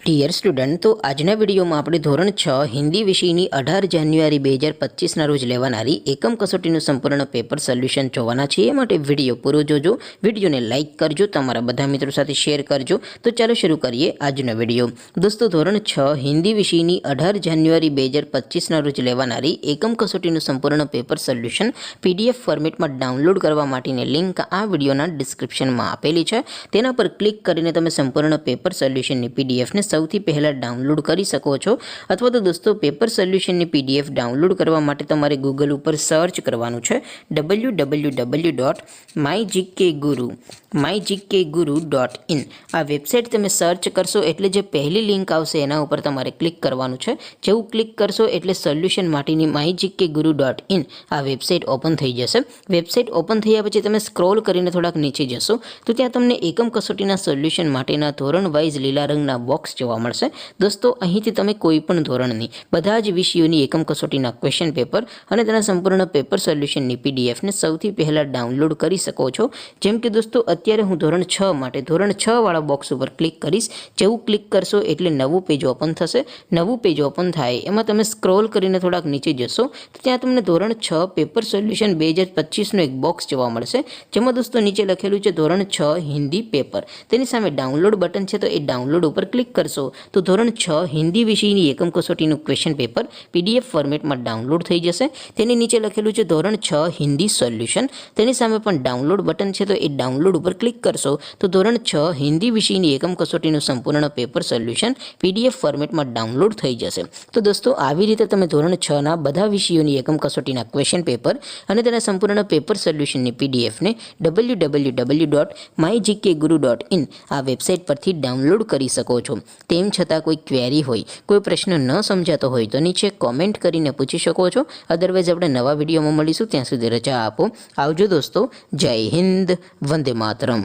Dear student, તો આજના વિડીયોમાં આપણે ધોરણ 6 હિન્દી વિષયની 18 જાન્યુઆરી 2025ના રોજ લેવાનારી એકમ કસોટીનું સંપૂર્ણ પેપર સોલ્યુશન જોવાના છીએ। એ માટે વિડીયો પૂરો જોજો, વિડીયોને લાઇક કરજો, તમારા બધા મિત્રો સાથે શેર કરજો। તો ચાલો શરૂ કરીએ આજનો વિડીયો। દોસ્તો, ધોરણ 6 હિન્દી વિષયની 18 જાન્યુઆરી 2025ના રોજ લેવાનારી એકમ કસોટીનું સંપૂર્ણ પેપર સોલ્યુશન PDF ફોર્મેટમાં ડાઉનલોડ કરવા માટેની લિંક આ વિડીયોના ડિસ્ક્રિપ્શનમાં આપેલી છે। તેના પર ક્લિક કરીને તમે સંપૂર્ણ પેપર સોલ્યુશનની PDF ને સૌથી પહેલાં ડાઉનલોડ કરી શકો છો। અથવા તો દોસ્તો, પેપર સોલ્યુશનની PDF ડાઉનલોડ કરવા માટે તમારે ગૂગલ ઉપર સર્ચ કરવાનું છે www.mygkguru.in। આ વેબસાઇટ તમે સર્ચ કરશો એટલે જે પહેલી લિંક આવશે એના ઉપર તમારે ક્લિક કરવાનું છે। જેવું ક્લિક કરશો એટલે સોલ્યુશન માટેની mygkguru.in આ વેબસાઇટ ઓપન થઈ જશે। વેબસાઇટ ઓપન થયા પછી તમે સ્ક્રોલ કરીને થોડાક નીચે જશો તો ત્યાં તમને એકમ કસોટીના સોલ્યુશન માટેના ધોરણ વાઇઝ લીલા રંગના બોક્સ જોવા મળશે। દોસ્તો, અહીંથી તમે કોઈ પણ ધોરણની બધા જ વિષયોની એકમ કસોટીના ક્વેશ્ચન પેપર અને તેના સંપૂર્ણ પેપર સોલ્યુશનની PDF ને સૌથી પહેલાં ડાઉનલોડ કરી શકો છો। જેમ કે દોસ્તો, અત્યારે હું ધોરણ 6 માટે ધોરણ 6 વાળા બોક્સ ઉપર ક્લિક કરીશ। જેવું ક્લિક કરશો એટલે નવું પેજ ઓપન થશે। નવું પેજ ઓપન થાય એમાં તમે સ્ક્રોલ કરીને થોડાક નીચે જશો તો ત્યાં તમને ધોરણ 6 પેપર સોલ્યુશન 2025નું એક બોક્સ જોવા મળશે, જેમાં દોસ્તો નીચે લખેલું છે ધોરણ 6 હિન્દી પેપર। તેની સામે ડાઉનલોડ બટન છે, તો એ ડાઉનલોડ ઉપર ક્લિક કરશો તો ધોરણ 6 હિન્દી વિષયની એકમ કસોટીનું ક્વેશ્ચન પેપર PDF ફોર્મેટમાં ડાઉનલોડ થઈ જશે। તેની નીચે લખેલું છે ધોરણ 6 હિન્દી સોલ્યુશન। તેની સામે પણ ડાઉનલોડ બટન છે, તો એ ડાઉનલોડ ઉપર ક્લિક કરશો તો ધોરણ 6 હિન્દી વિષયની એકમ કસોટીનું સંપૂર્ણ પેપર સોલ્યુશન PDF ફોર્મેટમાં ડાઉનલોડ થઈ જશે। તો દોસ્તો, આવી રીતે તમે ધોરણ 6ના બધા વિષયોની એકમ કસોટીના ક્વેશ્ચન પેપર અને તેના સંપૂર્ણ પેપર સોલ્યુશનની PDF ને www.mygkguru.in આ વેબસાઇટ પરથી ડાઉનલોડ કરી શકો છો। તેમ છતાં કોઈ ક્વેરી હોય, કોઈ પ્રશ્ન ન સમજાતો હોય તો નીચે કોમેન્ટ કરીને પૂછી શકો છો। અદરવાઇઝ આપણે નવા વિડીયોમાં મળીશું, ત્યાં સુધી રજા આપો। આવજો દોસ્તો, જય હિન્દ, વંદે માતરમ।